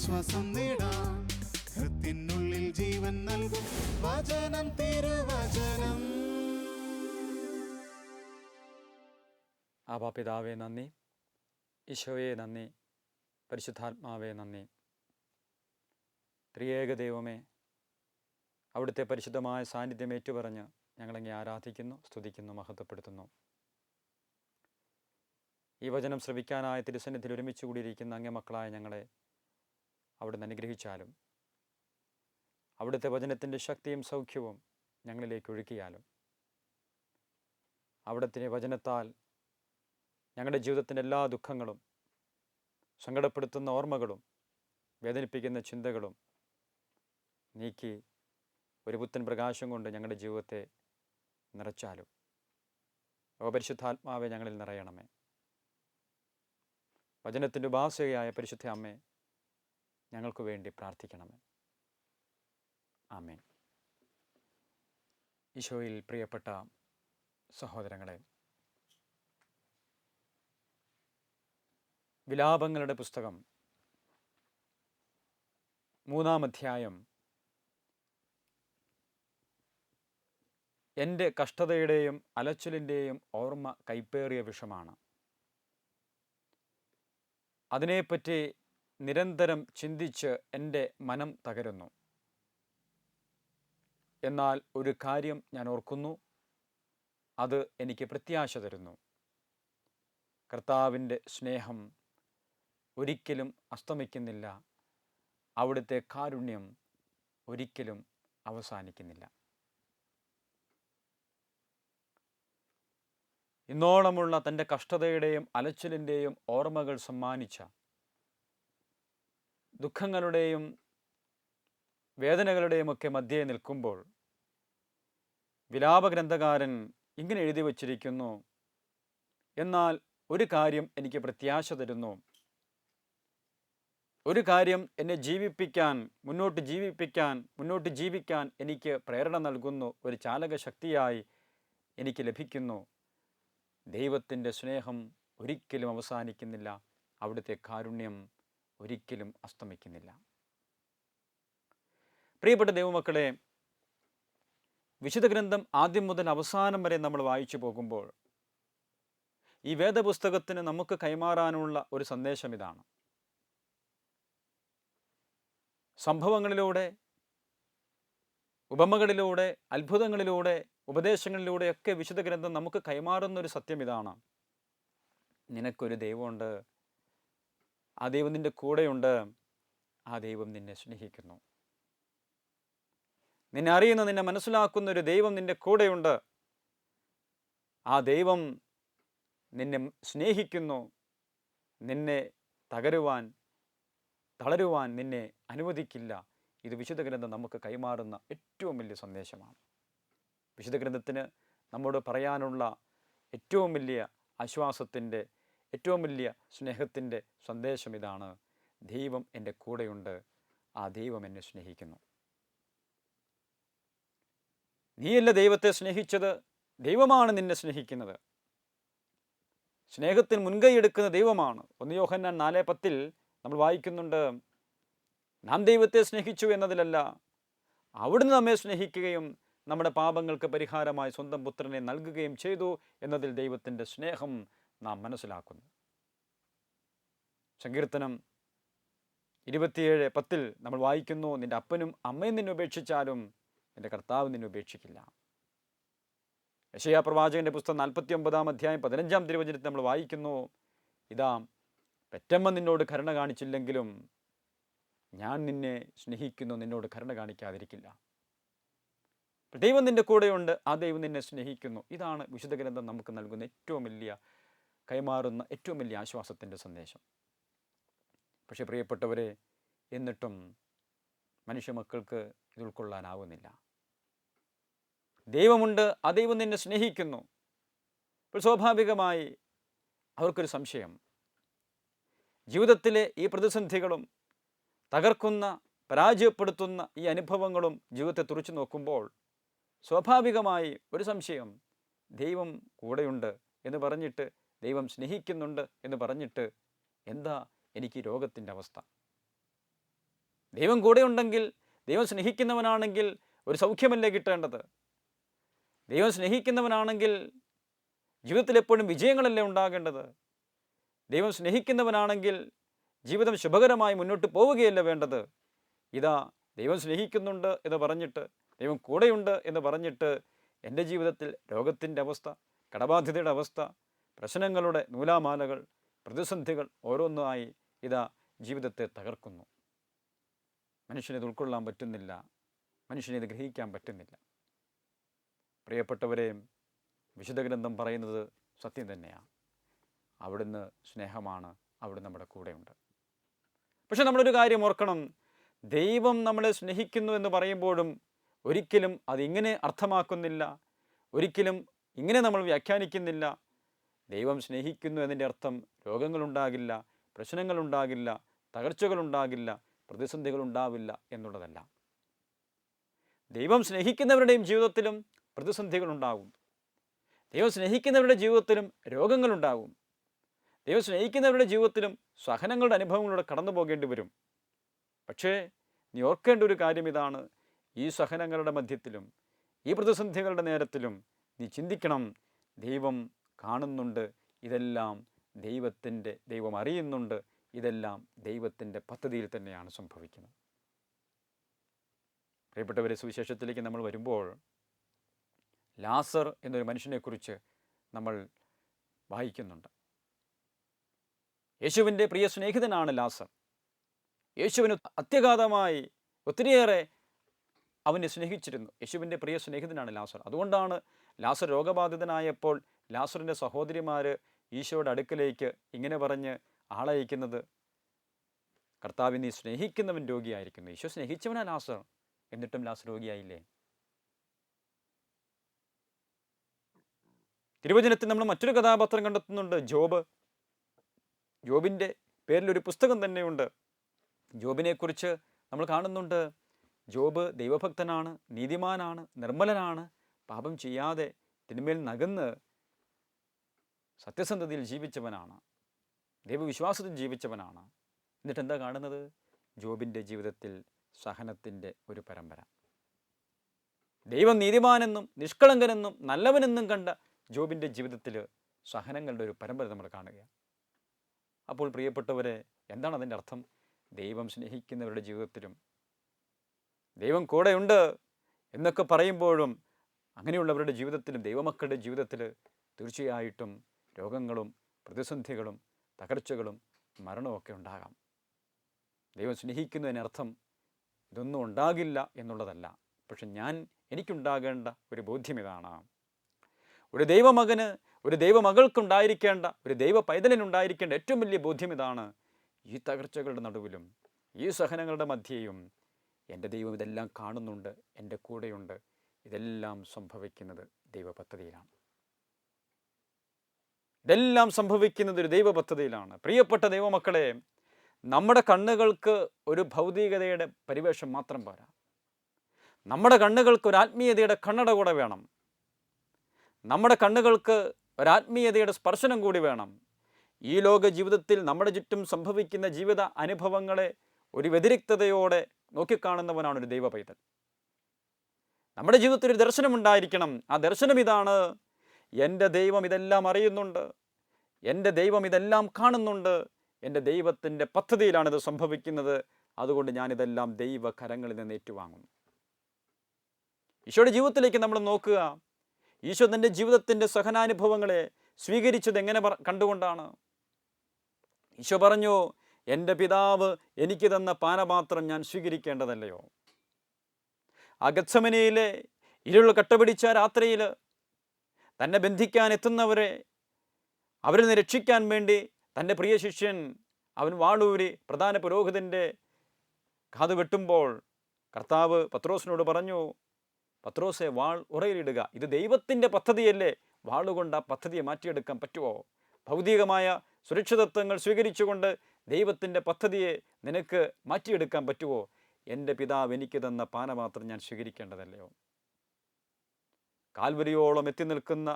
ആശ്വാസം നേടാം. ഹൃത്തിനുള്ളിൽ ജീവൻ നൽകും വചനം, തിരുവചനം. ആബാ പിതാവേ നന്ദി, ഈശോയെ നന്ദി, പരിശുദ്ധാത്മാവേ നന്ദി. ത്രിയേക ദൈവമേ, അവിടുത്തെ പരിശുദ്ധമായ സാന്നിധ്യം ഏറ്റുപറഞ്ഞ് ഞങ്ങളങ്ങേ ആരാധിക്കുന്നു, സ്തുതിക്കുന്നു, മഹത്വപ്പെടുത്തുന്നു. ഈ വചനം ശ്രവിക്കാനായ തിരുസന്നിധിയിൽ ഒരുമിച്ച് കൂടിയിരിക്കുന്ന അങ്ങേ മക്കളായ ഞങ്ങളെ അവിടുന്ന് അനുഗ്രഹിച്ചാലും, അവിടുത്തെ വചനത്തിൻ്റെ ശക്തിയും സൗഖ്യവും ഞങ്ങളിലേക്ക് ഒഴുക്കിയാലും, അവിടുത്തെ വചനത്താൽ ഞങ്ങളുടെ ജീവിതത്തിൻ്റെ എല്ലാ ദുഃഖങ്ങളും, സങ്കടപ്പെടുത്തുന്ന ഓർമ്മകളും, വേദനിപ്പിക്കുന്ന ചിന്തകളും നീക്കി ഒരു പുത്തൻ പ്രകാശം കൊണ്ട് ഞങ്ങളുടെ ജീവിതത്തെ നിറച്ചാലും. പരിശുദ്ധാത്മാവെ ഞങ്ങളിൽ നിറയണമേ. വചനത്തിൻ്റെ ഉപാസകയായ പരിശുദ്ധ അമ്മേ, ഞങ്ങൾക്ക് വേണ്ടി പ്രാർത്ഥിക്കണമേ. ആമേൻ. ഈശോയിൽ പ്രിയപ്പെട്ട സഹോദരങ്ങളെ, വിലാപങ്ങളുടെ പുസ്തകം 3-ാം അധ്യായം എൻ്റെ കഷ്ടതയുടെയും അലച്ചിലിൻ്റെയും ഓർമ്മ കൈപ്പേറിയ വിഷമാണ്. അതിനെപ്പറ്റി നിരന്തരം ചിന്തിച്ച് എൻ്റെ മനം തകരുന്നു. എന്നാൽ ഒരു കാര്യം ഞാൻ ഓർക്കുന്നു, അത് എനിക്ക് പ്രത്യാശ തരുന്നു. കർത്താവിൻ്റെ സ്നേഹം ഒരിക്കലും അസ്തമിക്കുന്നില്ല, അവിടുത്തെ കാരുണ്യം ഒരിക്കലും അവസാനിക്കുന്നില്ല. ഇന്നോളമുള്ള തൻ്റെ കഷ്ടതയുടെയും അലച്ചിലിൻ്റെയും ഓർമ്മകൾ സമ്മാനിച്ച, ദുഃഖങ്ങളുടെയും വേദനകളുടെയും ഒക്കെ മധ്യേ നിൽക്കുമ്പോൾ വിലാപഗ്രന്ഥകാരൻ ഇങ്ങനെ എഴുതി വച്ചിരിക്കുന്നു: എന്നാൽ ഒരു കാര്യം എനിക്ക് പ്രത്യാശ തരുന്നു, ഒരു കാര്യം എന്നെ മുന്നോട്ട് ജീവിക്കാൻ എനിക്ക് പ്രേരണ നൽകുന്നു, ഒരു ചാലകശക്തിയായി എനിക്ക് ലഭിക്കുന്നു. ദൈവത്തിൻ്റെ സ്നേഹം ഒരിക്കലും അവസാനിക്കുന്നില്ല, അവിടുത്തെ കാരുണ്യം ഒരിക്കലും അസ്തമിക്കുന്നില്ല. പ്രിയപ്പെട്ട ദൈവമക്കളെ, വിശുദ്ധ ഗ്രന്ഥം ആദ്യം മുതൽ അവസാനം വരെ നമ്മൾ വായിച്ചു പോകുമ്പോൾ ഈ വേദപുസ്തകത്തിന് നമുക്ക് കൈമാറാനുള്ള ഒരു സന്ദേശം ഇതാണ്. സംഭവങ്ങളിലൂടെ, ഉപമകളിലൂടെ, അത്ഭുതങ്ങളിലൂടെ, ഉപദേശങ്ങളിലൂടെയൊക്കെ വിശുദ്ധ ഗ്രന്ഥം നമുക്ക് കൈമാറുന്നൊരു സത്യം ഇതാണ്: നിനക്കൊരു ദൈവമുണ്ട്, ആ ദൈവം നിൻ്റെ കൂടെയുണ്ട്, ആ ദൈവം നിന്നെ സ്നേഹിക്കുന്നു. നിന്നെ അറിയുന്ന, നിന്നെ മനസ്സിലാക്കുന്ന ഒരു ദൈവം നിൻ്റെ കൂടെയുണ്ട്. ആ ദൈവം നിന്നെ സ്നേഹിക്കുന്നു. നിന്നെ തളരുവാൻ നിന്നെ അനുവദിക്കില്ല. ഇത് വിശുദ്ധ ഗ്രന്ഥം നമുക്ക് കൈമാറുന്ന ഏറ്റവും വലിയ സന്ദേശമാണ്. വിശുദ്ധ ഗ്രന്ഥത്തിന് നമ്മോട് പറയാനുള്ള ഏറ്റവും വലിയ ആശ്വാസത്തിൻ്റെ, ഏറ്റവും വലിയ സ്നേഹത്തിൻ്റെ സന്ദേശം ഇതാണ്: ദൈവം എൻ്റെ കൂടെയുണ്ട്, ആ ദൈവം എന്നെ സ്നേഹിക്കുന്നു. നീയല്ല ദൈവത്തെ സ്നേഹിച്ചത്, ദൈവമാണ് നിന്നെ സ്നേഹിക്കുന്നത്. സ്നേഹത്തിന് മുൻകൈയെടുക്കുന്ന ദൈവമാണ്. 1 യോഹന്നാൻ 4:10 നമ്മൾ വായിക്കുന്നുണ്ട്: നാം ദൈവത്തെ സ്നേഹിച്ചു എന്നതിലല്ല, അവിടുന്ന് നമ്മെ സ്നേഹിക്കുകയും നമ്മുടെ പാപങ്ങൾക്ക് പരിഹാരമായി സ്വന്തം പുത്രനെ നൽകുകയും ചെയ്തു എന്നതിൽ ദൈവത്തിൻ്റെ സ്നേഹം നാം മനസ്സിലാക്കുന്നു. സങ്കീർത്തനം 27:10 നമ്മൾ വായിക്കുന്നു: നിൻ്റെ അപ്പനും അമ്മയും നിന്നെ ഉപേക്ഷിച്ചാലും നിൻ്റെ കർത്താവ് നിന്നെ ഉപേക്ഷിക്കില്ല. യെശയ്യാ പ്രവാചകന്റെ പുസ്തകം 49-ാം അധ്യായം 15-ാം തിരുവചനത്തിൽ നമ്മൾ വായിക്കുന്നു: ഇതാ, പെറ്റമ്മ നിന്നോട് കരുണ കാണിച്ചില്ലെങ്കിലും ഞാൻ നിന്നെ സ്നേഹിക്കുന്നു, നിന്നോട് കരുണ കാണിക്കാതിരിക്കില്ല. ദൈവം നിൻ്റെ കൂടെയുണ്ട്, ആ ദൈവം നിന്നെ സ്നേഹിക്കുന്നു. ഇതാണ് വിശുദ്ധ ഗ്രന്ഥം നമുക്ക് നൽകുന്ന കൈമാറുന്ന ഏറ്റവും വലിയ ആശ്വാസത്തിൻ്റെ സന്ദേശം. പക്ഷേ പ്രിയപ്പെട്ടവരെ, എന്നിട്ടും മനുഷ്യമക്കൾക്ക് ഇത് ഉൾക്കൊള്ളാനാവുന്നില്ല. ദൈവമുണ്ട്, ആ ദൈവം നിന്നെ സ്നേഹിക്കുന്നു. അപ്പോൾ സ്വാഭാവികമായി അവർക്കൊരു സംശയം. ജീവിതത്തിലെ ഈ പ്രതിസന്ധികളും തകർക്കുന്ന, പരാജയപ്പെടുത്തുന്ന ഈ അനുഭവങ്ങളും ജീവിതത്തെ തുറച്ചു നോക്കുമ്പോൾ സ്വാഭാവികമായി ഒരു സംശയം: ദൈവം കൂടെയുണ്ട് എന്ന് പറഞ്ഞിട്ട്, ദൈവം സ്നേഹിക്കുന്നുണ്ട് എന്ന് പറഞ്ഞിട്ട്, എന്താ എനിക്ക് രോഗത്തിൻ്റെ അവസ്ഥ? ദൈവം കൂടെ ഉണ്ടെങ്കിൽ, ദൈവം സ്നേഹിക്കുന്നവനാണെങ്കിൽ ഒരു സൗഖ്യമല്ലേ കിട്ടേണ്ടത്? ദൈവം സ്നേഹിക്കുന്നവനാണെങ്കിൽ ജീവിതത്തിൽ എപ്പോഴും വിജയങ്ങളല്ലേ ഉണ്ടാകേണ്ടത്? ദൈവം സ്നേഹിക്കുന്നവനാണെങ്കിൽ ജീവിതം ശുഭകരമായി മുന്നോട്ട് പോവുകയല്ലേ വേണ്ടത്? ഇതാ ദൈവം സ്നേഹിക്കുന്നുണ്ട് എന്ന് പറഞ്ഞിട്ട്, ദൈവം കൂടെയുണ്ട് എന്ന് പറഞ്ഞിട്ട് എൻ്റെ ജീവിതത്തിൽ രോഗത്തിൻ്റെ അവസ്ഥ, കടബാധ്യതയുടെ അവസ്ഥ, പ്രശ്നങ്ങളുടെ നൂലാമാലകൾ, പ്രതിസന്ധികൾ ഓരോന്നായി ഇതാ ജീവിതത്തെ തകർക്കുന്നു. മനുഷ്യനിത് ഉൾക്കൊള്ളാൻ പറ്റുന്നില്ല, മനുഷ്യനിത് ഗ്രഹിക്കാൻ പറ്റുന്നില്ല. പ്രിയപ്പെട്ടവരെ, വിശുദ്ധ ഗ്രന്ഥം പറയുന്നത് സത്യം തന്നെയാണ്. അവിടുന്ന് സ്നേഹമാണ്, അവിടുന്ന് നമ്മുടെ കൂടെയുണ്ട്. പക്ഷെ നമ്മളൊരു കാര്യം ഓർക്കണം, ദൈവം നമ്മളെ സ്നേഹിക്കുന്നു എന്ന് പറയുമ്പോഴും ഒരിക്കലും അതിങ്ങനെ അർത്ഥമാക്കുന്നില്ല, ഒരിക്കലും ഇങ്ങനെ നമ്മൾ വ്യാഖ്യാനിക്കുന്നില്ല. ദൈവം സ്നേഹിക്കുന്നു എന്നതിൻ്റെ അർത്ഥം രോഗങ്ങളുണ്ടാകില്ല, പ്രശ്നങ്ങളുണ്ടാകില്ല, തകർച്ചകളുണ്ടാകില്ല, പ്രതിസന്ധികളുണ്ടാവില്ല എന്നുള്ളതല്ല. ദൈവം സ്നേഹിക്കുന്നവരുടെയും ജീവിതത്തിലും പ്രതിസന്ധികളുണ്ടാകും. ദൈവം സ്നേഹിക്കുന്നവരുടെ ജീവിതത്തിലും രോഗങ്ങളുണ്ടാകും. ദൈവം സ്നേഹിക്കുന്നവരുടെ ജീവിതത്തിലും സഹനങ്ങളുടെ അനുഭവങ്ങളിലൂടെ കടന്നു പോകേണ്ടി വരും. പക്ഷേ നീ ഓർക്കേണ്ട ഒരു കാര്യം ഇതാണ്, ഈ സഹനങ്ങളുടെ മധ്യത്തിലും ഈ പ്രതിസന്ധികളുടെ നേരത്തിലും നീ ചിന്തിക്കണം, ദൈവം കാണുന്നുണ്ട്, ഇതെല്ലാം ദൈവം അറിയുന്നുണ്ട്, ഇതെല്ലാം ദൈവത്തിൻ്റെ പദ്ധതിയിൽ തന്നെയാണ് സംഭവിക്കുന്നത്. പ്രിയപ്പെട്ടവരെ, സുവിശേഷത്തിലേക്ക് നമ്മൾ വരുമ്പോൾ ലാസർ എന്നൊരു മനുഷ്യനെക്കുറിച്ച് നമ്മൾ വായിക്കുന്നുണ്ട്. യേശുവിൻ്റെ പ്രിയ സ്നേഹിതനാണ് ലാസർ. യേശുവിന് അത്യഗാധമായി ഒത്തിരിയേറെ അവനെ സ്നേഹിച്ചിരുന്നു. യേശുവിൻ്റെ പ്രിയ സ്നേഹിതനാണ് ലാസർ. അതുകൊണ്ടാണ് ലാസർ രോഗബാധിതനായപ്പോൾ ലാസറിൻ്റെ സഹോദരിമാർ ഈശോയുടെ അടുക്കലേക്ക് ഇങ്ങനെ പറഞ്ഞ് ആളയക്കുന്നത്, കർത്താവിനെ നീ സ്നേഹിക്കുന്നവൻ രോഗിയായിരിക്കുന്നു. ഈശോ സ്നേഹിച്ചവനാ ലാസർ, എന്നിട്ടും ലാസർ രോഗിയായില്ലേ? തിരുവചനത്തിൽ നമ്മൾ മറ്റൊരു കഥാപാത്രം കണ്ടെത്തുന്നുണ്ട്, ജോബ്. ജോബിൻ്റെ പേരിലൊരു പുസ്തകം തന്നെയുണ്ട്. ജോബിനെക്കുറിച്ച് നമ്മൾ കാണുന്നുണ്ട്, ജോബ് ദൈവഭക്തനാണ്, നീതിമാനാണ്, നിർമ്മലനാണ്, പാപം ചെയ്യാതെ തിന്മേൽ നകന്ന് സത്യസന്ധതയിൽ ജീവിച്ചവനാണ്, ദൈവവിശ്വാസത്തിൽ ജീവിച്ചവനാണ്. എന്നിട്ട് എന്താ കാണുന്നത്? ജോബിൻ്റെ ജീവിതത്തിൽ സഹനത്തിൻ്റെ ഒരു പരമ്പര. ദൈവം നീതിമാനെന്നും നിഷ്കളങ്കനെന്നും നല്ലവനെന്നും കണ്ട ജോബിൻ്റെ ജീവിതത്തിൽ സഹനങ്ങളുടെ ഒരു പരമ്പര നമ്മൾ കാണുകയാണ്. അപ്പോൾ പ്രിയപ്പെട്ടവരെ, എന്താണ് അതിൻ്റെ അർത്ഥം? ദൈവം സ്നേഹിക്കുന്നവരുടെ ജീവിതത്തിലും ദൈവം കൂടെയുണ്ട് എന്നൊക്കെ പറയുമ്പോഴും അങ്ങനെയുള്ളവരുടെ ജീവിതത്തിലും ദൈവമക്കളുടെ ജീവിതത്തിൽ തീർച്ചയായിട്ടും രോഗങ്ങളും പ്രതിസന്ധികളും തകർച്ചകളും മരണമൊക്കെ ഉണ്ടാകാം. ദൈവം സ്നേഹിക്കുന്നതിനർത്ഥം ഇതൊന്നും ഉണ്ടാകില്ല എന്നുള്ളതല്ല. പക്ഷെ എനിക്കുണ്ടാകേണ്ട ഒരു ബോധ്യം ഇതാണ്, ഒരു ദൈവമകന്, ഒരു ദൈവമകൾക്കുണ്ടായിരിക്കേണ്ട, ഒരു ദൈവ പൈതലിനുണ്ടായിരിക്കേണ്ട ഏറ്റവും വലിയ ബോധ്യം ഇതാണ്, ഈ തകർച്ചകളുടെ നടുവിലും ഈ സഹനങ്ങളുടെ മധ്യേയും എൻ്റെ ദൈവം ഇതെല്ലാം കാണുന്നുണ്ട്, എൻ്റെ കൂടെയുണ്ട്. ഇതെല്ലാം സംഭവിക്കുന്നത് ദൈവ പദ്ധതിയിലാണ്. ഇതെല്ലാം സംഭവിക്കുന്നത് ഒരു ദൈവ പദ്ധതിയിലാണ്. പ്രിയപ്പെട്ട ദൈവമക്കളെ, നമ്മുടെ കണ്ണുകൾക്ക് ഒരു ഭൗതികതയുടെ പരിവേഷം മാത്രം പോരാ. നമ്മുടെ കണ്ണുകൾക്ക് ഒരു ആത്മീയതയുടെ കണ്ണട കൂടെ വേണം. നമ്മുടെ കണ്ണുകൾക്ക് ഒരാത്മീയതയുടെ സ്പർശനം കൂടി വേണം. ഈ ലോക ജീവിതത്തിൽ നമ്മുടെ ചുറ്റും സംഭവിക്കുന്ന ജീവിത അനുഭവങ്ങളെ ഒരു വ്യതിരിക്തതയോടെ നോക്കിക്കാണുന്നവനാണ് ഒരു ദൈവ പൈതൽ. നമ്മുടെ ജീവിതത്തിൽ ഒരു ദർശനമുണ്ടായിരിക്കണം. ആ ദർശനം ഇതാണ്, എൻ്റെ ദൈവം ഇതെല്ലാം അറിയുന്നുണ്ട്, എൻ്റെ ദൈവം ഇതെല്ലാം കാണുന്നുണ്ട്, എൻ്റെ ദൈവത്തിൻ്റെ പദ്ധതിയിലാണിത് സംഭവിക്കുന്നത്. അതുകൊണ്ട് ഞാനിതെല്ലാം ദൈവകരങ്ങളിൽ നിന്ന് ഏറ്റുവാങ്ങുന്നു. ഈശോയുടെ ജീവിതത്തിലേക്ക് നമ്മൾ നോക്കുക. ഈശോ തൻ്റെ ജീവിതത്തിൻ്റെ സഹനാനുഭവങ്ങളെ സ്വീകരിച്ചത് എങ്ങനെ കണ്ടുകൊണ്ടാണ്? ഈശോ പറഞ്ഞു, എൻ്റെ പിതാവ് എനിക്ക് തന്ന പാനപാത്രം ഞാൻ സ്വീകരിക്കേണ്ടതല്ലയോ? ആ ഗത്സമനയിലെ ഇരുൾ കട്ടപിടിച്ച രാത്രിയിൽ തന്നെ ബന്ധിക്കാൻ എത്തുന്നവരെ, അവരിൽ നിന്ന് രക്ഷിക്കാൻ വേണ്ടി തൻ്റെ പ്രിയ ശിഷ്യൻ അവൻ വാളൂരി പ്രധാന പുരോഹിതൻ്റെ കാത് വെട്ടുമ്പോൾ കർത്താവ് പത്രോസിനോട് പറഞ്ഞു, പത്രോസെ, വാൾ ഉറയിലിടുക. ഇത് ദൈവത്തിൻ്റെ പദ്ധതിയല്ലേ, വാളുകൊണ്ട് ആ പദ്ധതിയെ മാറ്റിയെടുക്കാൻ പറ്റുമോ? ഭൗതികമായ സുരക്ഷിതത്വങ്ങൾ സ്വീകരിച്ചുകൊണ്ട് ദൈവത്തിൻ്റെ പദ്ധതിയെ നിനക്ക് മാറ്റിയെടുക്കാൻ പറ്റുമോ? എൻ്റെ പിതാവ് എനിക്ക് തന്ന പാനപാത്രം ഞാൻ സ്വീകരിക്കേണ്ടതല്ലയോ? കാൽവരിയോളം എത്തി നിൽക്കുന്ന,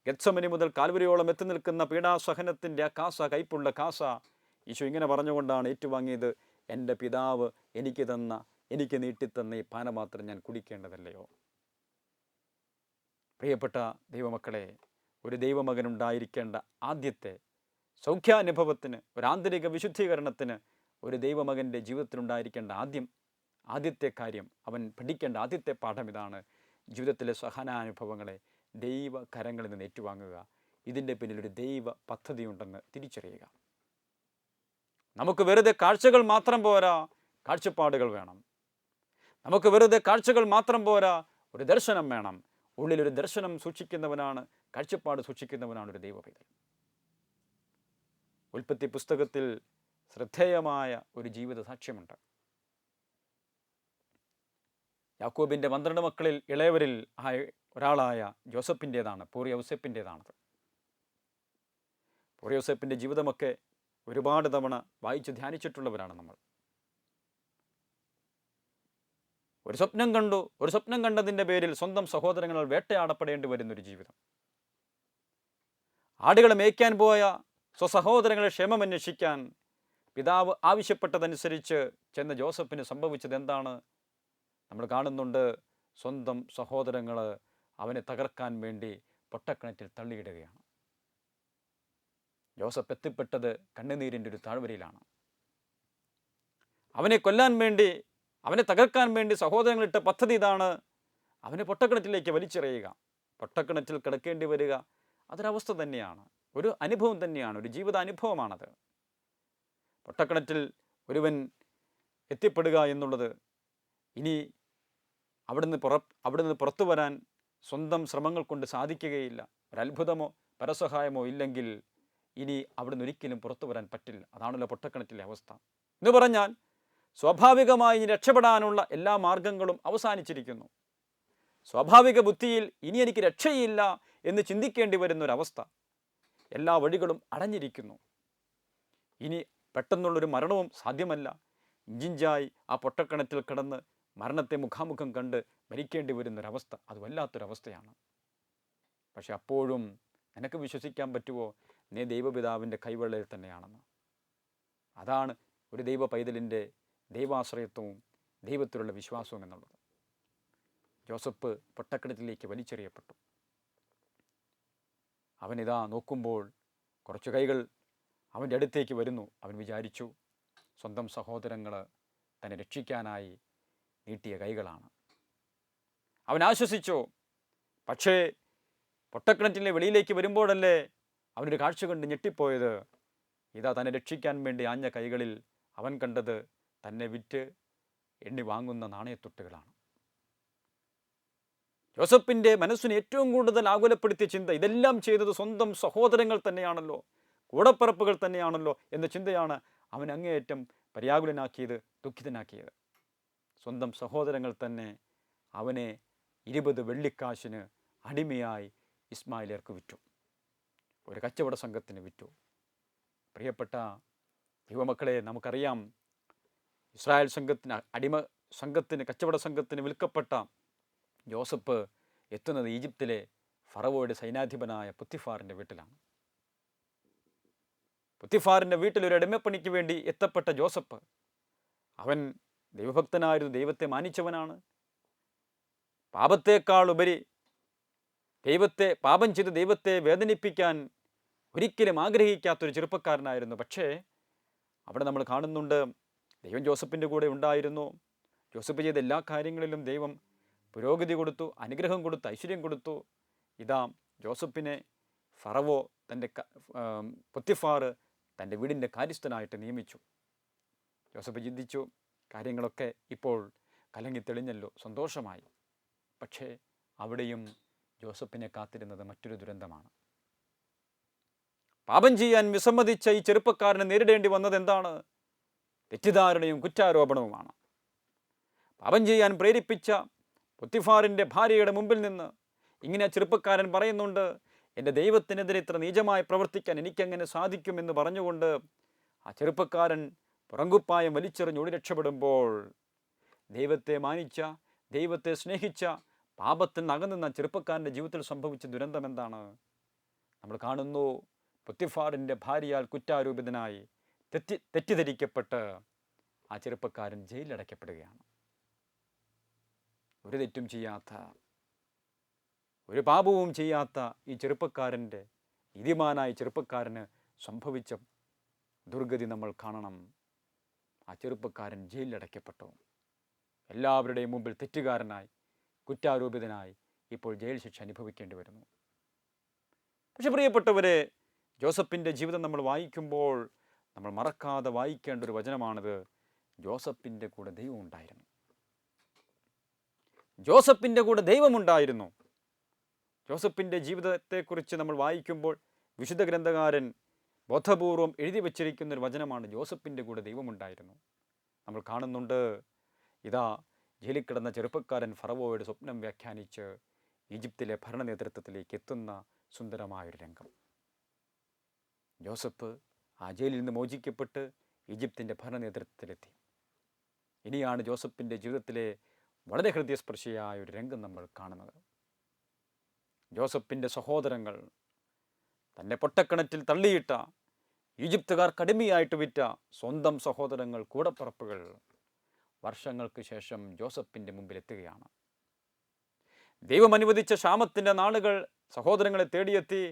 ഗത്സമനി മുതൽ കാൽവരിയോളം എത്തി നിൽക്കുന്ന പീഡാസഹനത്തിൻ്റെ ആ കാസ, കൈപ്പുള്ള കാസ ഈശോ ഇങ്ങനെ പറഞ്ഞുകൊണ്ടാണ് ഏറ്റുവാങ്ങിയത്, എൻ്റെ പിതാവ് എനിക്ക് നീട്ടിത്തന്ന ഈ പാനപാത്രം ഞാൻ കുടിക്കേണ്ടതല്ലയോ? പ്രിയപ്പെട്ട ദൈവമക്കളെ, ഒരു ദൈവമകനുണ്ടായിരിക്കേണ്ട ആദ്യത്തെ സൗഖ്യാനുഭവത്തിന്, ഒരു ആന്തരിക വിശുദ്ധീകരണത്തിന് ഒരു ദൈവമകൻ്റെ ജീവിതത്തിലുണ്ടായിരിക്കേണ്ട ആദ്യത്തെ കാര്യം, അവൻ പഠിക്കേണ്ട ആദ്യത്തെ പാഠം ഇതാണ്: ജീവിതത്തിലെ സഹനാനുഭവങ്ങളെ ദൈവകരങ്ങളിൽ നിന്ന് ഏറ്റുവാങ്ങുക. ഇതിൻ്റെ പിന്നിലൊരു ദൈവ പദ്ധതിയുണ്ടെന്ന് തിരിച്ചറിയുക. നമുക്ക് വെറുതെ കാഴ്ചകൾ മാത്രം പോരാ, കാഴ്ചപ്പാടുകൾ വേണം. നമുക്ക് വെറുതെ കാഴ്ചകൾ മാത്രം പോരാ, ഒരു ദർശനം വേണം. ഉള്ളിലൊരു ദർശനം സൂക്ഷിക്കുന്നവനാണ്, കാഴ്ചപ്പാട് സൂക്ഷിക്കുന്നവനാണ് ഒരു ദൈവ പൈതൽ. ഉൽപ്പത്തി പുസ്തകത്തിൽ ശ്രദ്ധേയമായ ഒരു ജീവിത സാക്ഷ്യമുണ്ട്. യാക്കോബിൻ്റെ 12 മക്കളിൽ ഇളയവരിൽ ഒരാളായ ജോസഫിൻ്റേതാണ്, പൂർവ്വ യോസേപ്പിൻ്റെ ജീവിതമൊക്കെ ഒരുപാട് തവണ വായിച്ച് ധ്യാനിച്ചിട്ടുള്ളവരാണ് നമ്മൾ. ഒരു സ്വപ്നം കണ്ടതിൻ്റെ പേരിൽ സ്വന്തം സഹോദരങ്ങൾ വേട്ടയാടപ്പെടേണ്ടി വരുന്നൊരു ജീവിതം. ആടുകളെ മേയ്ക്കാൻ പോയ സ്വസഹോദരങ്ങളെ ക്ഷേമമന്വേഷിക്കാൻ പിതാവ് ആവശ്യപ്പെട്ടതനുസരിച്ച് ചെന്ന ജോസഫിന് സംഭവിച്ചത് എന്താണ്? നമ്മൾ കാണുന്നുണ്ട്. സ്വന്തം സഹോദരങ്ങൾ അവനെ തകർക്കാൻ വേണ്ടി പൊട്ടക്കിണറ്റിൽ തള്ളിയിടുകയാണ്. ജോസഫ് എത്തിപ്പെട്ടത് കണ്ണുനീരിൻ്റെ ഒരു താഴ്വരയിലാണ്. അവനെ കൊല്ലാൻ വേണ്ടി, അവനെ തകർക്കാൻ വേണ്ടി സഹോദരങ്ങളിട്ട പദ്ധതി ഇതാണ്: അവനെ പൊട്ടക്കിണറ്റിലേക്ക് വലിച്ചെറിയുക, പൊട്ടക്കിണറ്റിൽ കിടക്കേണ്ടി വരിക. അതൊരവസ്ഥ തന്നെയാണ്, ഒരു അനുഭവം തന്നെയാണ്, ഒരു ജീവിതാനുഭവമാണത്. പൊട്ടക്കിണറ്റിൽ ഒരുവൻ എത്തിപ്പെടുക എന്നുള്ളത്, ഇനി അവിടുന്ന് പുറത്തു വരാൻ സ്വന്തം ശ്രമങ്ങൾ കൊണ്ട് സാധിക്കുകയില്ല. ഒരത്ഭുതമോ പരസഹായമോ ഇല്ലെങ്കിൽ ഇനി അവിടുന്ന് ഒരിക്കലും പുറത്തു വരാൻ പറ്റില്ല. അതാണല്ലോ പൊട്ടക്കിണറ്റിലെ അവസ്ഥ. എന്ന് പറഞ്ഞാൽ സ്വാഭാവികമായി ഇനി രക്ഷപ്പെടാനുള്ള എല്ലാ മാർഗങ്ങളും അവസാനിച്ചിരിക്കുന്നു. സ്വാഭാവിക ബുദ്ധിയിൽ ഇനി എനിക്ക് രക്ഷയില്ല എന്ന് ചിന്തിക്കേണ്ടി വരുന്നൊരവസ്ഥ. എല്ലാ വഴികളും അടഞ്ഞിരിക്കുന്നു. ഇനി പെട്ടെന്നുള്ളൊരു മരണവും സാധ്യമല്ല. ഇഞ്ചിഞ്ചായി ആ പൊട്ടക്കിണറ്റിൽ കിടന്ന് മരണത്തെ മുഖാമുഖം കണ്ട് മരിക്കേണ്ടി വരുന്നൊരവസ്ഥ. അത് വല്ലാത്തൊരവസ്ഥയാണ്. പക്ഷെ അപ്പോഴും നിനക്ക് വിശ്വസിക്കാൻ പറ്റുമോ നീ ദൈവപിതാവിൻ്റെ കൈവെള്ളയിൽ തന്നെയാണെന്ന്? അതാണ് ഒരു ദൈവ പൈതലിൻ്റെ ദൈവാശ്രയത്വവും ദൈവത്തിലുള്ള വിശ്വാസവും എന്നുള്ളത്. ജോസഫ് പൊട്ടക്കിണറ്റിലേക്ക് വലിച്ചെറിയപ്പെട്ടു. അവനിതാ നോക്കുമ്പോൾ കുറച്ച് കൈകൾ അവൻ്റെ അടുത്തേക്ക് വരുന്നു. അവൻ വിചാരിച്ചു സ്വന്തം സഹോദരങ്ങൾ തന്നെ രക്ഷിക്കാനായി നീട്ടിയ കൈകളാണ്. അവൻ ആശ്വസിച്ചു. പക്ഷേ പൊട്ടക്കിണറ്റിലെ വെളിയിലേക്ക് വരുമ്പോഴല്ലേ അവനൊരു കാഴ്ച കണ്ട് ഞെട്ടിപ്പോയത്. ഇതാ തന്നെ രക്ഷിക്കാൻ വേണ്ടി ആഞ്ഞ കൈകളിൽ അവൻ കണ്ടത് തന്നെ വിറ്റ് എണ്ണി വാങ്ങുന്ന നാണയത്തുട്ടുകളാണ്. ജോസഫിൻ്റെ മനസ്സിന് ഏറ്റവും കൂടുതൽ ആകുലപ്പെടുത്തിയ ചിന്ത, ഇതെല്ലാം ചെയ്തത് സ്വന്തം സഹോദരങ്ങൾ തന്നെയാണല്ലോ, കൂടപ്പിറപ്പുകൾ തന്നെയാണല്ലോ എന്ന ചിന്തയാണ് അവൻ അങ്ങേയറ്റം പര്യാകുലനാക്കിയത്, ദുഃഖിതനാക്കിയത്. സ്വന്തം സഹോദരങ്ങൾ തന്നെ അവനെ 20 വെള്ളിക്കാശിന് അടിമയായി ഇസ്മായിലേർക്ക് വിറ്റു, ഒരു കച്ചവട സംഘത്തിന് വിറ്റു. പ്രിയപ്പെട്ട യുവമക്കളെ, നമുക്കറിയാം ഇസ്രായേൽ കച്ചവട സംഘത്തിന് വിൽക്കപ്പെട്ട ജോസഫ് എത്തുന്നത് ഈജിപ്തിലെ ഫറവോയുടെ സൈന്യാധിപനായ പുത്തിഫാറിൻ്റെ വീട്ടിലാണ്. പുത്തിഫാറിൻ്റെ വീട്ടിൽ ഒരു അടിമപ്പണിക്ക് വേണ്ടി എത്തപ്പെട്ട ജോസഫ്, അവൻ ദൈവഭക്തനായിരുന്നു, ദൈവത്തെ മാനിച്ചവനാണ്. പാപത്തേക്കാളുപരി പാപം ചെയ്ത് ദൈവത്തെ വേദനിപ്പിക്കാൻ ഒരിക്കലും ആഗ്രഹിക്കാത്തൊരു ചെറുപ്പക്കാരനായിരുന്നു. പക്ഷേ അവിടെ നമ്മൾ കാണുന്നുണ്ട്, ദൈവം ജോസഫിൻ്റെ കൂടെ ഉണ്ടായിരുന്നു. ജോസഫ് ചെയ്ത എല്ലാ കാര്യങ്ങളിലും ദൈവം പുരോഗതി കൊടുത്തു, അനുഗ്രഹം കൊടുത്തു, ഐശ്വര്യം കൊടുത്തു. ഇതാ ജോസഫിനെ ഫറവോ പൊത്തിഫാർ തൻ്റെ വീടിൻ്റെ കാര്യസ്ഥനായിട്ട് നിയമിച്ചു. ജോസഫ് ചിന്തിച്ചു, കാര്യങ്ങളൊക്കെ ഇപ്പോൾ കലങ്ങി തെളിഞ്ഞല്ലോ, സന്തോഷമായി. പക്ഷേ അവിടെയും ജോസഫിനെ കാത്തിരുന്നത് മറ്റൊരു ദുരന്തമാണ്. പാപം ചെയ്യാൻ വിസമ്മതിച്ച ഈ ചെറുപ്പക്കാരനെ നേരിടേണ്ടി വന്നത് എന്താണ്? തെറ്റിദ്ധാരണയും കുറ്റാരോപണവുമാണ്. പാപം ചെയ്യാൻ പ്രേരിപ്പിച്ച പൊത്തിഫാറിൻ്റെ ഭാര്യയുടെ മുമ്പിൽ നിന്ന് ഇങ്ങനെ ചെറുപ്പക്കാരൻ പറയുന്നുണ്ട്, എൻ്റെ ദൈവത്തിനെതിരെ ഇത്ര നീചമായി പ്രവർത്തിക്കാൻ എനിക്കെങ്ങനെ സാധിക്കുമെന്ന് പറഞ്ഞുകൊണ്ട് ആ ചെറുപ്പക്കാരൻ പുറങ്കുപ്പായം വലിച്ചെറിഞ്ഞോടി രക്ഷപ്പെടുമ്പോൾ ദൈവത്തെ മാനിച്ച, ദൈവത്തെ സ്നേഹിച്ച, പാപത്തിൽ നകന്നുന്ന ചെറുപ്പക്കാരൻ്റെ ജീവിതത്തിൽ സംഭവിച്ച ദുരന്തം എന്താണ്? നമ്മൾ കാണുന്നു, പൊത്തിഫാറിൻ്റെ ഭാര്യയാൽ കുറ്റാരോപിതനായി തെറ്റിദ്ധരിക്കപ്പെട്ട് ആ ചെറുപ്പക്കാരൻ ജയിലിലടയ്ക്കപ്പെടുകയാണ്. ഒരു തെറ്റും ചെയ്യാത്ത, ഒരു പാപവും ചെയ്യാത്ത ഈ ചെറുപ്പക്കാരൻ്റെ, നീതിമാനായ ചെറുപ്പക്കാരന് സംഭവിച്ച ദുർഗതി നമ്മൾ കാണണം. ആ ചെറുപ്പക്കാരൻ ജയിലിലടയ്ക്കപ്പെട്ടു. എല്ലാവരുടെയും മുമ്പിൽ തെറ്റുകാരനായി, കുറ്റാരോപിതനായി ഇപ്പോൾ ജയിൽ ശിക്ഷ അനുഭവിക്കേണ്ടി വരുന്നു. പക്ഷെ പ്രിയപ്പെട്ടവരെ, ജോസഫിൻ്റെ ജീവിതം നമ്മൾ വായിക്കുമ്പോൾ നമ്മൾ മറക്കാതെ വായിക്കേണ്ട ഒരു വചനമാണിത്. ജോസഫിൻ്റെ കൂടെ ദൈവം ഉണ്ടായിരുന്നു. ജോസഫിൻ്റെ കൂടെ ദൈവമുണ്ടായിരുന്നു. ജോസഫിൻ്റെ ജീവിതത്തെക്കുറിച്ച് നമ്മൾ വായിക്കുമ്പോൾ വിശുദ്ധ ഗ്രന്ഥകാരൻ ബോധപൂർവം എഴുതി വച്ചിരിക്കുന്ന ഒരു വചനമാണ്, ജോസഫിൻ്റെ കൂടെ ദൈവമുണ്ടായിരുന്നു. നമ്മൾ കാണുന്നുണ്ട്, ഇതാ ജയിലിൽ കിടന്ന ചെറുപ്പക്കാരൻ ഫറവോയുടെ സ്വപ്നം വ്യാഖ്യാനിച്ച് ഈജിപ്തിലെ ഭരണ നേതൃത്വത്തിലേക്ക് എത്തുന്ന സുന്ദരമായൊരു രംഗം. ജോസഫ് ആ ജയിലിൽ നിന്ന് മോചിക്കപ്പെട്ട് ഈജിപ്തിൻ്റെ ഭരണ നേതൃത്വത്തിലെത്തി. ഇനിയാണ് ജോസഫിൻ്റെ ജീവിതത്തിലെ വളരെ ഹൃദയസ്പർശിയായ ഒരു രംഗം നമ്മൾ കാണുന്നത്. ജോസഫിൻ്റെ സഹോദരങ്ങൾ, തന്നെ പൊട്ടക്കിണറ്റിൽ തള്ളിയിട്ട, ഈജിപ്തുകാർ കടിമയായിട്ട് വിറ്റ സ്വന്തം സഹോദരങ്ങൾ, കൂടപ്പറപ്പുകൾ വർഷങ്ങൾക്ക് ശേഷം ജോസഫിൻ്റെ മുമ്പിൽ എത്തുകയാണ്. ദൈവം അനുവദിച്ച ക്ഷാമത്തിൻ്റെ നാളുകൾ സഹോദരങ്ങളെ തേടിയെത്തി.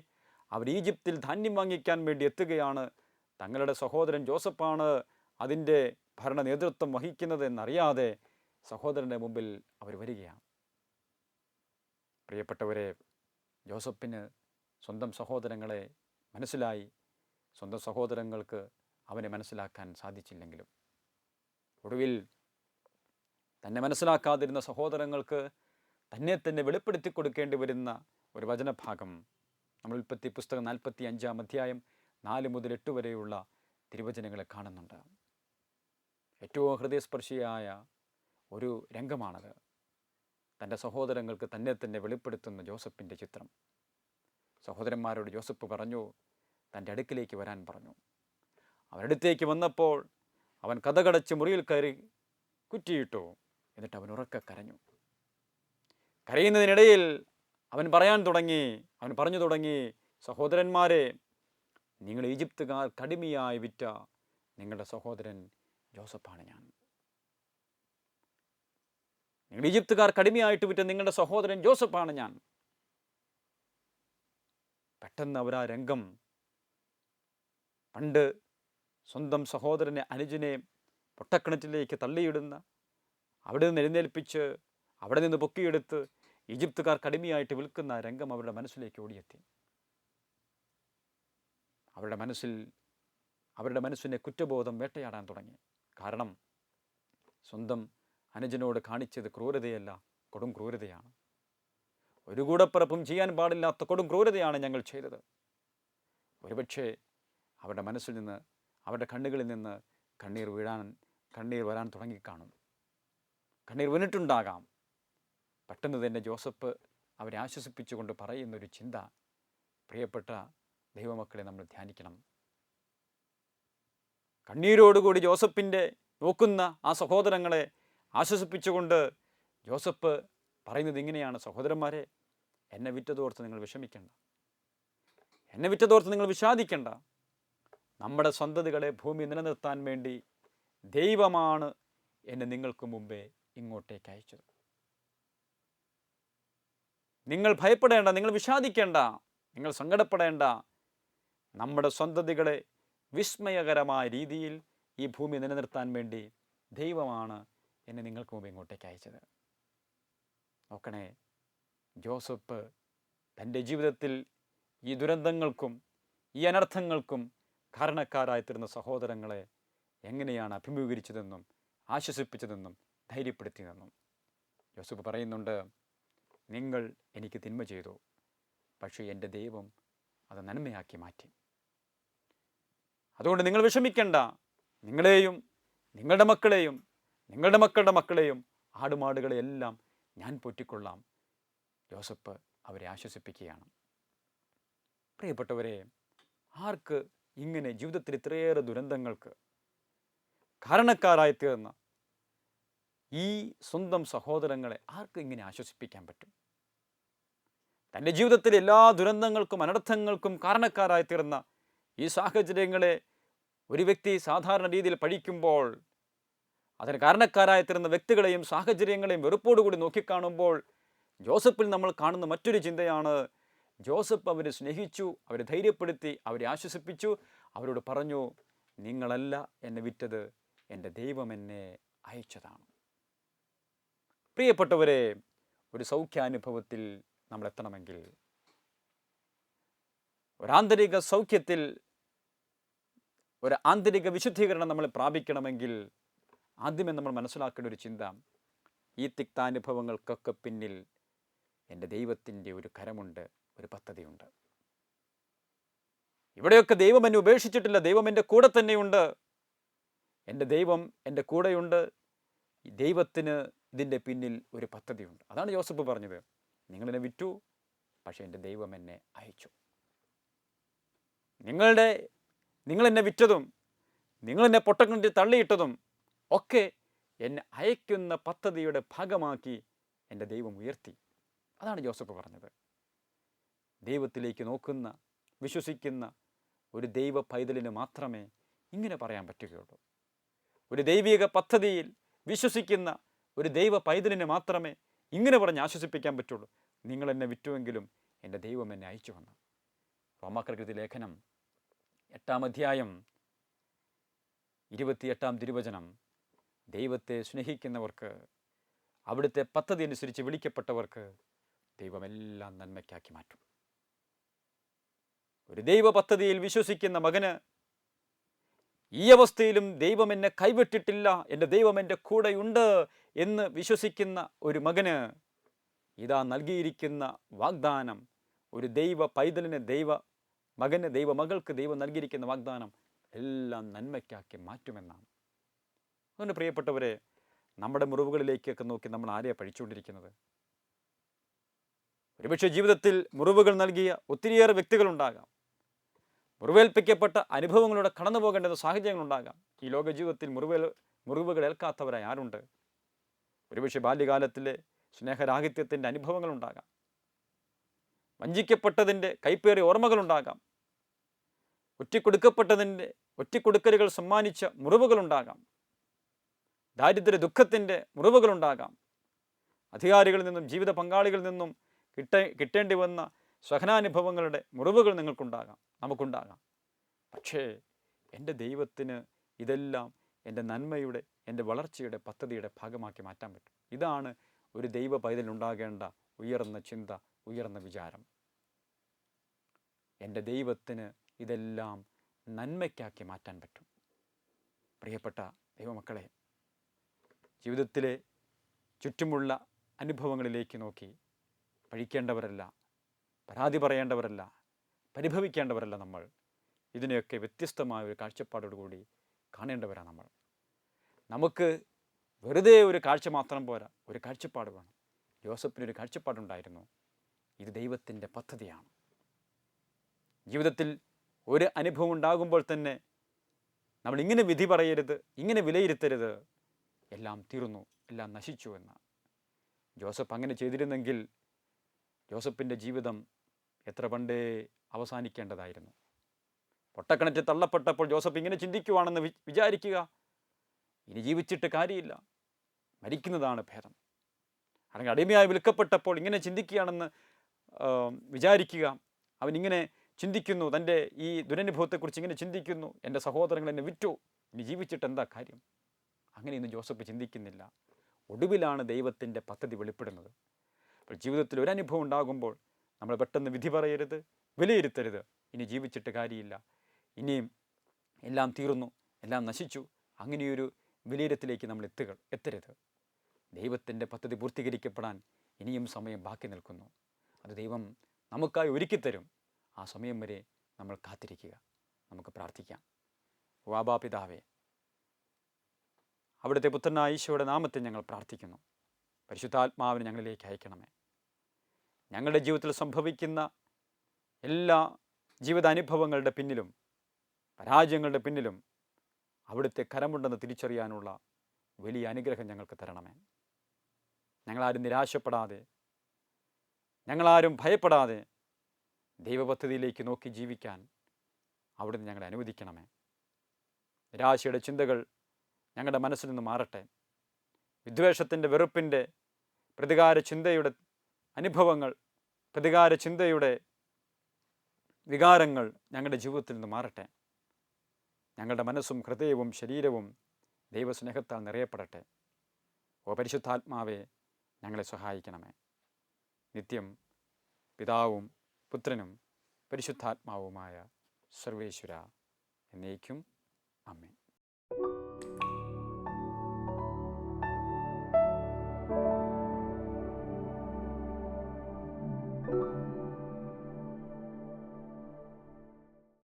അവർ ഈജിപ്തിൽ ധാന്യം വാങ്ങിക്കാൻ വേണ്ടി എത്തുകയാണ്. തങ്ങളുടെ സഹോദരൻ ജോസഫാണ് അതിൻ്റെ ഭരണ നേതൃത്വം വഹിക്കുന്നത് എന്നറിയാതെ സഹോദരൻ്റെ മുമ്പിൽ അവർ വരികയാണ്. പ്രിയപ്പെട്ടവരെ, ജോസഫിന് സ്വന്തം സഹോദരങ്ങളെ മനസ്സിലായി. സ്വന്തം സഹോദരങ്ങൾക്ക് അവനെ മനസ്സിലാക്കാൻ സാധിച്ചില്ലെങ്കിലും ഒടുവിൽ തന്നെ മനസ്സിലാക്കാതിരുന്ന സഹോദരങ്ങൾക്ക് തന്നെ വെളിപ്പെടുത്തി കൊടുക്കേണ്ടി വരുന്ന ഒരു വചനഭാഗം നമ്മൾ ഉൽപ്പത്തി പുസ്തകം 45-ാം അധ്യായം 4 മുതൽ 8 വരെയുള്ള തിരുവചനങ്ങളെ കാണുന്നുണ്ട്. ഏറ്റവും ഹൃദയസ്പർശിയായ ഒരു രംഗമാണത്. തൻ്റെ സഹോദരങ്ങൾക്ക് തന്നെ വെളിപ്പെടുത്തുന്ന ജോസഫിൻ്റെ ചിത്രം. സഹോദരന്മാരോട് ജോസഫ് പറഞ്ഞു, തൻ്റെ അടുക്കിലേക്ക് വരാൻ പറഞ്ഞു. അവരടുത്തേക്ക് വന്നപ്പോൾ അവൻ കതകടച്ച് മുറിയിൽ കയറി കുറ്റിയിട്ടു. എന്നിട്ട് അവൻ ഉറക്കെ കരഞ്ഞു. കരയുന്നതിനിടയിൽ അവൻ പറഞ്ഞു തുടങ്ങി, സഹോദരന്മാരെ, നിങ്ങൾ ഈജിപ്തുകാർ കടിമയായി വിറ്റ നിങ്ങളുടെ സഹോദരൻ ജോസഫാണ് ഞാൻ. നിങ്ങൾ ഈജിപ്തുകാർ കടിമയായിട്ട് വിറ്റ നിങ്ങളുടെ സഹോദരൻ ജോസഫാണ് ഞാൻ. പെട്ടെന്ന് അവർ ആ രംഗം, പണ്ട് സ്വന്തം സഹോദരനെ, അനുജനെ പൊട്ടക്കിണറ്റിലേക്ക് തള്ളിയിടുന്ന, അവിടെ നിന്ന് എഴുന്നേൽപ്പിച്ച് അവിടെ നിന്ന് പൊക്കിയെടുത്ത് ഈജിപ്തുകാർ കടിമയായിട്ട് വിൽക്കുന്ന രംഗം അവരുടെ മനസ്സിലേക്ക് ഓടിയെത്തി. അവരുടെ മനസ്സിനെ കുറ്റബോധം വേട്ടയാടാൻ തുടങ്ങി. കാരണം സ്വന്തം അനുജനോട് കാണിച്ചത് ക്രൂരതയല്ല, കൊടും ക്രൂരതയാണ്. ഒരു കൂടപ്പിറപ്പും ചെയ്യാൻ പാടില്ലാത്ത കൊടും ക്രൂരതയാണ് ഞങ്ങൾ ചെയ്തത്. ഒരുപക്ഷെ അവരുടെ മനസ്സിൽ നിന്ന്, അവരുടെ കണ്ണുകളിൽ നിന്ന് കണ്ണീർ വരാൻ തുടങ്ങിക്കാണും. കണ്ണീർ വീണിട്ടുണ്ടാകാം. പെട്ടെന്ന് തന്നെ ജോസഫ് അവരെ ആശ്വസിപ്പിച്ചുകൊണ്ട് പറയുന്നൊരു ചിന്ത, പ്രിയപ്പെട്ട ദൈവമക്കളെ, നമ്മൾ ധ്യാനിക്കണം. കണ്ണീരോടുകൂടി ജോസഫിൻ്റെ നോക്കുന്ന ആ സഹോദരങ്ങളെ ആശ്വസിപ്പിച്ചുകൊണ്ട് ജോസഫ് പറയുന്നത് ഇങ്ങനെയാണ്: സഹോദരന്മാരെ, എന്നെ വിറ്റതോർത്ത് നിങ്ങൾ വിഷമിക്കേണ്ട, എന്നെ വിറ്റതോർത്ത് നിങ്ങൾ വിഷാദിക്കേണ്ട. നമ്മുടെ സന്തതികളെ ഭൂമി നിലനിർത്താൻ വേണ്ടി ദൈവമാണ് എന്നെ നിങ്ങൾക്ക് മുമ്പേ ഇങ്ങോട്ടേക്ക് അയച്ചത്. നിങ്ങൾ ഭയപ്പെടേണ്ട, നിങ്ങൾ വിഷാദിക്കേണ്ട, നിങ്ങൾ സങ്കടപ്പെടേണ്ട. നമ്മുടെ സന്തതികളെ വിസ്മയകരമായ രീതിയിൽ ഈ ഭൂമി നിലനിർത്താൻ വേണ്ടി ദൈവമാണ് എന്നെ നിങ്ങൾക്ക് മുമ്പ് ഇങ്ങോട്ടേക്ക് അയച്ചത്. നോക്കണേ, ജോസഫ് തൻ്റെ ജീവിതത്തിൽ ഈ ദുരന്തങ്ങൾക്കും ഈ അനർത്ഥങ്ങൾക്കും കാരണക്കാരായി തീർന്ന സഹോദരങ്ങളെ എങ്ങനെയാണ് അഭിമുഖീകരിച്ചതെന്നും ആശ്വസിപ്പിച്ചതെന്നും ധൈര്യപ്പെടുത്തിയതെന്നും ജോസഫ് പറയുന്നുണ്ട്. നിങ്ങൾ എനിക്ക് തിന്മ ചെയ്തു, പക്ഷേ എൻ്റെ ദൈവം അത് നന്മയാക്കി മാറ്റി. അതുകൊണ്ട് നിങ്ങൾ വിഷമിക്കേണ്ട. നിങ്ങളെയും നിങ്ങളുടെ മക്കളെയും നിങ്ങളുടെ മക്കളുടെ മക്കളെയും ആടുമാടുകളെയെല്ലാം ഞാൻ പോറ്റിക്കൊള്ളാം. ജോസഫ് അവരെ ആശ്വസിപ്പിക്കുകയാണ്. പ്രിയപ്പെട്ടവരെ, ആർക്ക് ഇങ്ങനെ ജീവിതത്തിൽ ഇത്രയേറെ ദുരന്തങ്ങൾക്ക് കാരണക്കാരായി തീർന്ന ഈ സ്വന്തം സഹോദരങ്ങളെ ആർക്ക് ഇങ്ങനെ ആശ്വസിപ്പിക്കാൻ പറ്റും? തൻ്റെ ജീവിതത്തിലെ എല്ലാ ദുരന്തങ്ങൾക്കും അനർത്ഥങ്ങൾക്കും കാരണക്കാരായി തീർന്ന ഈ സാഹചര്യങ്ങളെ ഒരു വ്യക്തി സാധാരണ രീതിയിൽ പഠിക്കുമ്പോൾ അതിന് കാരണക്കാരായി തീർന്ന വ്യക്തികളെയും സാഹചര്യങ്ങളെയും വെറുപ്പോടുകൂടി നോക്കിക്കാണുമ്പോൾ ജോസഫിൽ നമ്മൾ കാണുന്ന മറ്റൊരു ചിന്തയാണ്, ജോസഫ് അവരെ സ്നേഹിച്ചു, അവരെ ധൈര്യപ്പെടുത്തി, അവരെ ആശ്വസിപ്പിച്ചു, അവരോട് പറഞ്ഞു, നിങ്ങളല്ല എന്നെ വിറ്റത്, എൻ്റെ ദൈവം എന്നെ അയച്ചതാണ്. പ്രിയപ്പെട്ടവരെ, ഒരു സൗഖ്യാനുഭവത്തിൽ നമ്മൾ എത്തണമെങ്കിൽ, ഒരാന്തരിക സൗഖ്യത്തിൽ, ഒരു ആന്തരിക വിശുദ്ധീകരണം നമ്മൾ പ്രാപിക്കണമെങ്കിൽ ആദ്യമേ നമ്മൾ മനസ്സിലാക്കേണ്ട ഒരു ചിന്ത, ഈ തിക്താനുഭവങ്ങൾക്കൊക്കെ പിന്നിൽ എൻ്റെ ദൈവത്തിൻ്റെ ഒരു കരമുണ്ട്, ഒരു പദ്ധതിയുണ്ട്. ഇവിടെയൊക്കെ ദൈവം എന്നെ ഉപേക്ഷിച്ചിട്ടില്ല, ദൈവം എൻ്റെ കൂടെ തന്നെയുണ്ട്. എൻ്റെ ദൈവം എൻ്റെ കൂടെയുണ്ട്. ദൈവത്തിന് ഇതിൻ്റെ പിന്നിൽ ഒരു പദ്ധതിയുണ്ട്. അതാണ് ജോസഫ് പറഞ്ഞത്, നിങ്ങളെന്നെ വിറ്റു, പക്ഷേ എൻ്റെ ദൈവം എന്നെ അയച്ചു. നിങ്ങളെന്നെ വിറ്റതും നിങ്ങളെന്നെ പൊട്ടക്കിണറ്റിൽ തള്ളിയിട്ടതും ഒക്കെ എന്നെ അയക്കുന്ന പദ്ധതിയുടെ ഭാഗമാക്കി എൻ്റെ ദൈവം ഉയർത്തി. അതാണ് ജോസഫ് പറഞ്ഞത്. ദൈവത്തിലേക്ക് നോക്കുന്ന, വിശ്വസിക്കുന്ന ഒരു ദൈവ പൈതലിന് മാത്രമേ ഇങ്ങനെ പറയാൻ പറ്റുകയുള്ളൂ. ഒരു ദൈവിക പദ്ധതിയിൽ വിശ്വസിക്കുന്ന ഒരു ദൈവ പൈതലിന് മാത്രമേ ഇങ്ങനെ പറഞ്ഞ് ആശ്വസിപ്പിക്കാൻ പറ്റുള്ളൂ, നിങ്ങളെന്നെ വിറ്റുവെങ്കിലും എൻ്റെ ദൈവം എന്നെ അയച്ചു വന്നു. റോമാക്കാർക്കെഴുതിയ ലേഖനം 8-ാം അധ്യായം 28-ാം തിരുവചനം, ദൈവത്തെ സ്നേഹിക്കുന്നവർക്ക്, അവിടുത്തെ പദ്ധതി അനുസരിച്ച് വിളിക്കപ്പെട്ടവർക്ക് ദൈവമെല്ലാം നന്മയ്ക്കാക്കി മാറ്റും. ഒരു ദൈവ പദ്ധതിയിൽ വിശ്വസിക്കുന്ന മകന് ഈ അവസ്ഥയിലും ദൈവം എന്നെ കൈവിട്ടിട്ടില്ല, എൻ്റെ ദൈവം എൻ്റെ കൂടെയുണ്ട് എന്ന് വിശ്വസിക്കുന്ന ഒരു മകന് ഇതാ നൽകിയിരിക്കുന്ന വാഗ്ദാനം, ഒരു ദൈവ പൈതലിന്, ദൈവ മകൾക്ക് ദൈവം നൽകിയിരിക്കുന്ന വാഗ്ദാനം എല്ലാം നന്മയ്ക്കാക്കി മാറ്റുമെന്നാണ്. അതുകൊണ്ട് പ്രിയപ്പെട്ടവരെ, നമ്മുടെ മുറിവുകളിലേക്കൊക്കെ നോക്കി നമ്മൾ ആരെയാണ് പഴിച്ചുകൊണ്ടിരിക്കുന്നത്? ഒരുപക്ഷെ ജീവിതത്തിൽ മുറിവുകൾ നൽകിയ ഒത്തിരിയേറെ വ്യക്തികളുണ്ടാകാം. മുറിവേൽപ്പിക്കപ്പെട്ട അനുഭവങ്ങളുടെ കടന്നു പോകേണ്ട സാഹചര്യങ്ങളുണ്ടാകാം. ഈ ലോക ജീവിതത്തിൽ മുറിവുകൾ ഏൽക്കാത്തവരായി ആരുണ്ട്? ഒരുപക്ഷെ ബാല്യകാലത്തിലെ സ്നേഹരാഹിത്യത്തിൻ്റെ അനുഭവങ്ങളുണ്ടാകാം. വഞ്ചിക്കപ്പെട്ടതിൻ്റെ കൈപ്പേറിയ ഓർമ്മകളുണ്ടാകാം. ഒറ്റിക്കൊടുക്കലുകൾ സമ്മാനിച്ച മുറിവുകളുണ്ടാകാം. ദാരിദ്ര്യ ദുഃഖത്തിൻ്റെ മുറിവുകളുണ്ടാകാം. അധികാരികളിൽ നിന്നും ജീവിത പങ്കാളികളിൽ നിന്നും കിട്ടേണ്ടി വന്ന സഹനാനുഭവങ്ങളുടെ മുറിവുകൾ നമുക്കുണ്ടാകാം. പക്ഷേ എൻ്റെ ദൈവത്തിന് ഇതെല്ലാം എൻ്റെ നന്മയുടെ, എൻ്റെ വളർച്ചയുടെ പദ്ധതിയുടെ ഭാഗമാക്കി മാറ്റാൻ പറ്റും. ഇതാണ് ഒരു ദൈവ പൈതലിനുണ്ടാകേണ്ട ഉയർന്ന ചിന്ത, ഉയർന്ന വിചാരം. എൻ്റെ ദൈവത്തിന് ഇതെല്ലാം നന്മയ്ക്കാക്കി മാറ്റാൻ പറ്റും. പ്രിയപ്പെട്ട ദൈവമക്കളെ, ജീവിതത്തിലെ ചുറ്റുമുള്ള അനുഭവങ്ങളിലേക്ക് നോക്കി പഴിക്കേണ്ടവരല്ല, പരാതി പറയേണ്ടവരല്ല, പരിഭവിക്കേണ്ടവരല്ല നമ്മൾ. ഇതിനെയൊക്കെ വ്യത്യസ്തമായ ഒരു കാഴ്ചപ്പാടോടുകൂടി കാണേണ്ടവരാണ് നമുക്ക് വെറുതെ ഒരു കാഴ്ച മാത്രം പോരാ, ഒരു കാഴ്ചപ്പാട് വേണം. യോസഫിനൊരു കാഴ്ചപ്പാടുണ്ടായിരുന്നു, ഇത് ദൈവത്തിൻ്റെ പദ്ധതിയാണ്. ജീവിതത്തിൽ ഒരു അനുഭവം ഉണ്ടാകുമ്പോൾ തന്നെ നമ്മൾ ഇങ്ങനെ വിധി പറയരുത്, ഇങ്ങനെ വിലയിരുത്തരുത്, എല്ലാം തീർന്നു, എല്ലാം നശിച്ചു എന്ന്. ജോസഫ് അങ്ങനെ ചെയ്തിരുന്നെങ്കിൽ ജോസഫിൻ്റെ ജീവിതം എത്ര പണ്ടേ അവസാനിക്കേണ്ടതായിരുന്നു. പൊട്ടക്കിണറ്റിൽ തള്ളപ്പെട്ടപ്പോൾ ജോസഫ് ഇങ്ങനെ ചിന്തിക്കുവാണെന്ന് വിചാരിക്കുക, ഇനി ജീവിച്ചിട്ട് കാര്യമില്ല, മരിക്കുന്നതാണ് ഭേദം. അല്ലെങ്കിൽ അടിമയായി വിൽക്കപ്പെട്ടപ്പോൾ ഇങ്ങനെ ചിന്തിക്കുകയാണെന്ന് വിചാരിക്കുക. അവനിങ്ങനെ ചിന്തിക്കുന്നു, തൻ്റെ ഈ ദുരനുഭവത്തെക്കുറിച്ച് ഇങ്ങനെ ചിന്തിക്കുന്നു, എൻ്റെ സഹോദരങ്ങൾ എന്നെ വിറ്റു, ഇനി ജീവിച്ചിട്ട് എന്താ കാര്യം? അങ്ങനെയൊന്നും ജോസഫ് ചിന്തിക്കുന്നില്ല. ഒടുവിലാണ് ദൈവത്തിൻ്റെ പദ്ധതി വെളിപ്പെടുന്നത്. അപ്പോൾ ജീവിതത്തിൽ ഒരനുഭവം ഉണ്ടാകുമ്പോൾ നമ്മൾ പെട്ടെന്ന് വിധി പറയരുത്, വിലയിരുത്തരുത്, ഇനി ജീവിച്ചിട്ട് കാര്യമില്ല, ഇനിയും എല്ലാം തീർന്നു, എല്ലാം നശിച്ചു, അങ്ങനെയൊരു വിലയിരുത്തലേക്ക് നമ്മൾ എത്തരുത്. ദൈവത്തിൻ്റെ പദ്ധതി പൂർത്തീകരിക്കപ്പെടാൻ ഇനിയും സമയം ബാക്കി നിൽക്കുന്നു. അത് ദൈവം നമുക്കായി ഒരുക്കിത്തരും. ആ സമയം വരെ നമ്മൾ കാത്തിരിക്കുക. നമുക്ക് പ്രാർത്ഥിക്കാം. വാബാ പിതാവേ, അവിടുത്തെ പുത്രനായ ഈശോയുടെ നാമത്തിൽ ഞങ്ങൾ പ്രാർത്ഥിക്കുന്നു. പരിശുദ്ധാത്മാവിനെ ഞങ്ങളിലേക്ക് അയക്കണമേ. ഞങ്ങളുടെ ജീവിതത്തിൽ സംഭവിക്കുന്ന എല്ലാ ജീവിതാനുഭവങ്ങളുടെ പിന്നിലും, പരാജയങ്ങളുടെ പിന്നിലും അവിടുത്തെ കരമുണ്ടെന്ന് തിരിച്ചറിയാനുള്ള വലിയ അനുഗ്രഹം ഞങ്ങൾക്ക് തരണമേ. ഞങ്ങളാരും നിരാശപ്പെടാതെ, ഞങ്ങളാരും ഭയപ്പെടാതെ ദൈവപദ്ധതിയിലേക്ക് നോക്കി ജീവിക്കാൻ അവിടുന്ന് ഞങ്ങളെ അനുവദിക്കണമേ. നിരാശയുടെ ചിന്തകൾ ഞങ്ങളുടെ മനസ്സിൽ നിന്ന് മാറട്ടെ. വിദ്വേഷത്തിൻ്റെ, വെറുപ്പിൻ്റെ, പ്രതികാര ചിന്തയുടെ അനുഭവങ്ങൾ, പ്രതികാര ചിന്തയുടെ വികാരങ്ങൾ ഞങ്ങളുടെ ജീവിതത്തിൽ നിന്ന് മാറട്ടെ. ഞങ്ങളുടെ മനസ്സും ഹൃദയവും ശരീരവും ദൈവസ്നേഹത്താൽ നിറയപ്പെടട്ടെ. ഓ പരിശുദ്ധാത്മാവേ, ഞങ്ങളെ സഹായിക്കണമേ. നിത്യം പിതാവും പുത്രനും പരിശുദ്ധാത്മാവുമായ സർവേശ്വര എന്നേക്കും. ആമേൻ.